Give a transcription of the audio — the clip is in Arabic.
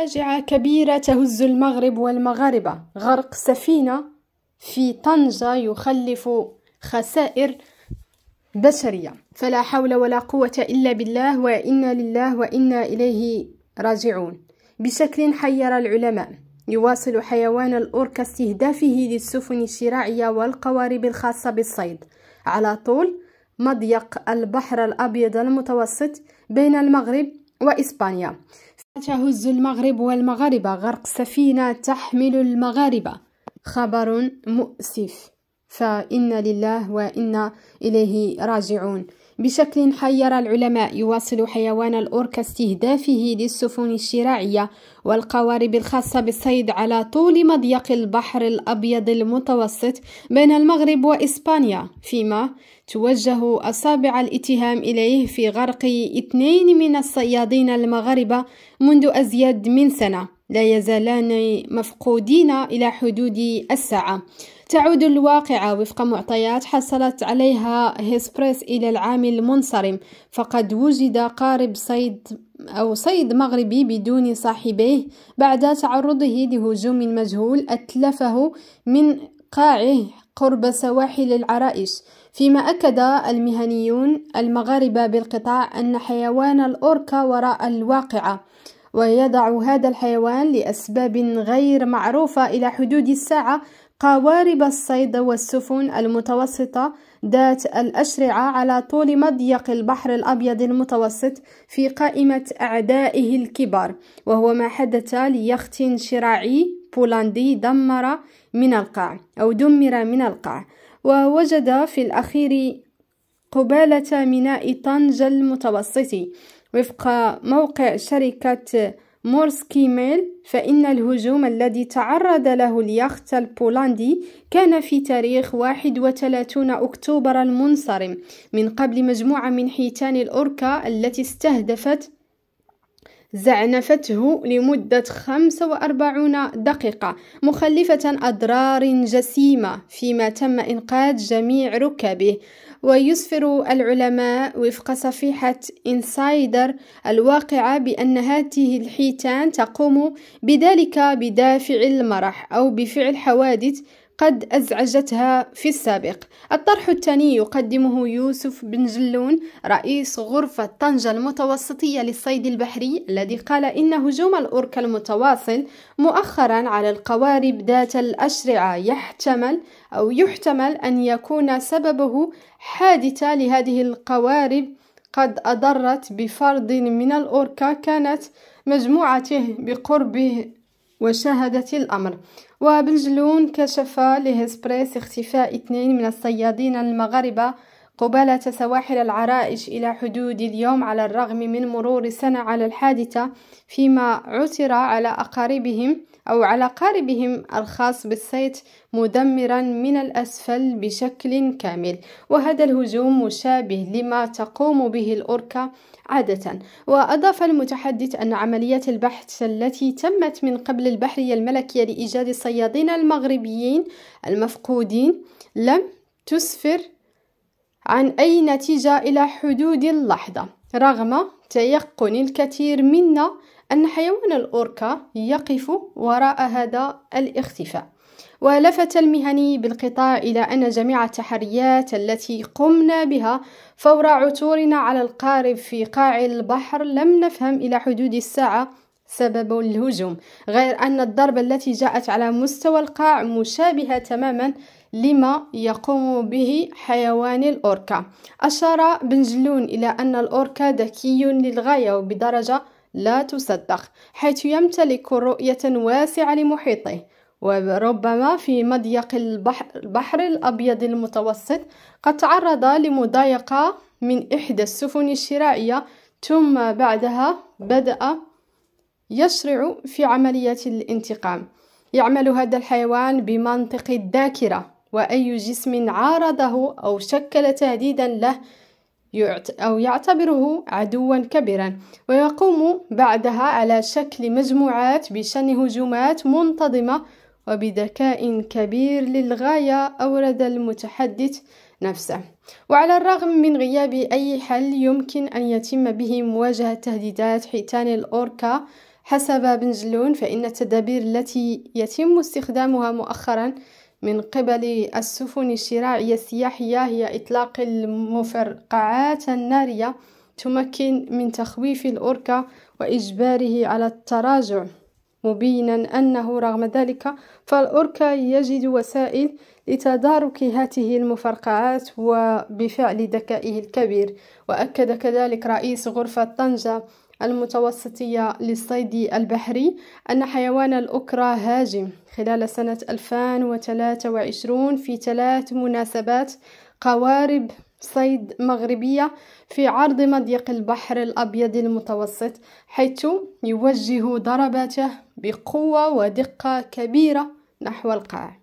فاجعة كبيرة تهز المغرب والمغاربة. غرق سفينة في طنجة يخلف خسائر بشرية. فلا حول ولا قوة إلا بالله، وإنا لله وإنا إليه راجعون. بشكل حير العلماء، يواصل حيوان الأوركا استهدافه للسفن الشراعية والقوارب الخاصة بالصيد على طول مضيق البحر الأبيض المتوسط بين المغرب وإسبانيا. تهز المغرب والمغاربة. غرق سفينة تحمل المغاربة. خبر مؤسف، فإنا لله وإنا إليه راجعون. بشكل حير العلماء، يواصل حيوان الأوركا استهدافه للسفن الشراعية والقوارب الخاصة بالصيد على طول مضيق البحر الأبيض المتوسط بين المغرب وإسبانيا، فيما توجه أصابع الاتهام إليه في غرق 2 من الصيادين المغاربة منذ أزيد من سنة، لا يزالان مفقودين إلى حدود الساعة. تعود الواقعة وفق معطيات حصلت عليها هيسبريس إلى العام المنصرم، فقد وجد قارب صيد مغربي بدون صاحبيه بعد تعرضه لهجوم مجهول أتلفه من قاعه قرب سواحل العرائش، فيما أكد المهنيون المغاربة بالقطاع أن حيوان الأوركا وراء الواقعة، ويضع هذا الحيوان لأسباب غير معروفة إلى حدود الساعة قوارب الصيد والسفن المتوسطة ذات الأشرعة على طول مضيق البحر الأبيض المتوسط في قائمة أعدائه الكبار، وهو ما حدث ليخت شراعي بولندي دمر من القاع، ووجد في الأخير قبالة ميناء طنجة المتوسطي. وفق موقع شركة مورسكي ميل، فإن الهجوم الذي تعرض له اليخت البولندي كان في تاريخ 31 أكتوبر المنصرم من قبل مجموعة من حيتان الأوركا التي زعنفته لمدة 45 دقيقة، مخلفة أضرار جسيمة، فيما تم إنقاذ جميع ركابه. ويسفر العلماء وفق صفيحة إنسايدر الواقعة بأن هذه الحيتان تقوم بذلك بدافع المرح أو بفعل حوادث قد أزعجتها في السابق. الطرح الثاني يقدمه يوسف بن جلون رئيس غرفة طنجة المتوسطية للصيد البحري، الذي قال إن هجوم الأوركا المتواصل مؤخرا على القوارب ذات الأشرعة يحتمل أن يكون سببه حادثة لهذه القوارب قد أضرت بفرد من الأوركا كانت مجموعته بقربه وشاهدت الأمر. وبن جلون كشف لهيسبريس اختفاء 2 من الصيادين المغاربة قبالة سواحل العرائش إلى حدود اليوم على الرغم من مرور سنة على الحادثة، فيما عثر على قاربهم الخاص بالصيد مدمرا من الأسفل بشكل كامل. وهذا الهجوم مشابه لما تقوم به الأوركا عادة. وأضاف المتحدث أن عمليات البحث التي تمت من قبل البحرية الملكية لإيجاد الصيادين المغربيين المفقودين لم تسفر عن أي نتيجة إلى حدود اللحظة، رغم تيقن الكثير منا أن حيوان الأوركا يقف وراء هذا الاختفاء. ولفت المهني بالقطاع إلى أن جميع التحريات التي قمنا بها فور عثورنا على القارب في قاع البحر لم نفهم إلى حدود الساعة سبب الهجوم، غير أن الضربة التي جاءت على مستوى القاع مشابهة تماما لما يقوم به حيوان الأوركا. أشار بن جلون إلى أن الأوركا ذكي للغاية وبدرجة لا تصدق، حيث يمتلك رؤية واسعة لمحيطه، وربما في مضيق البحر الأبيض المتوسط قد تعرض لمضايقة من إحدى السفن الشراعية، ثم بعدها بدأ يشرع في عملية الانتقام. يعمل هذا الحيوان بمنطق الذاكرة، وأي جسم عارضه أو شكل تهديدا له أو يعتبره عدوا كبيرا، ويقوم بعدها على شكل مجموعات بشن هجومات منتظمة وبذكاء كبير للغاية، أورد المتحدث نفسه. وعلى الرغم من غياب أي حل يمكن أن يتم به مواجهة تهديدات حيتان الأوركا حسب بن جلون فإن التدابير التي يتم استخدامها مؤخرا من قبل السفن الشراعية السياحية هي إطلاق المفرقعات النارية تمكن من تخويف الأوركا وإجباره على التراجع، مبينا أنه رغم ذلك فالأوركا يجد وسائل لتدارك هذه المفرقعات وبفعل ذكائه الكبير. وأكد كذلك رئيس غرفة طنجة المتوسطية للصيد البحري أن حيوان الأوكرا هاجم خلال سنة 2023 في 3 مناسبات قوارب صيد مغربية في عرض مضيق البحر الأبيض المتوسط، حيث يوجه ضرباته بقوة ودقة كبيرة نحو القاع.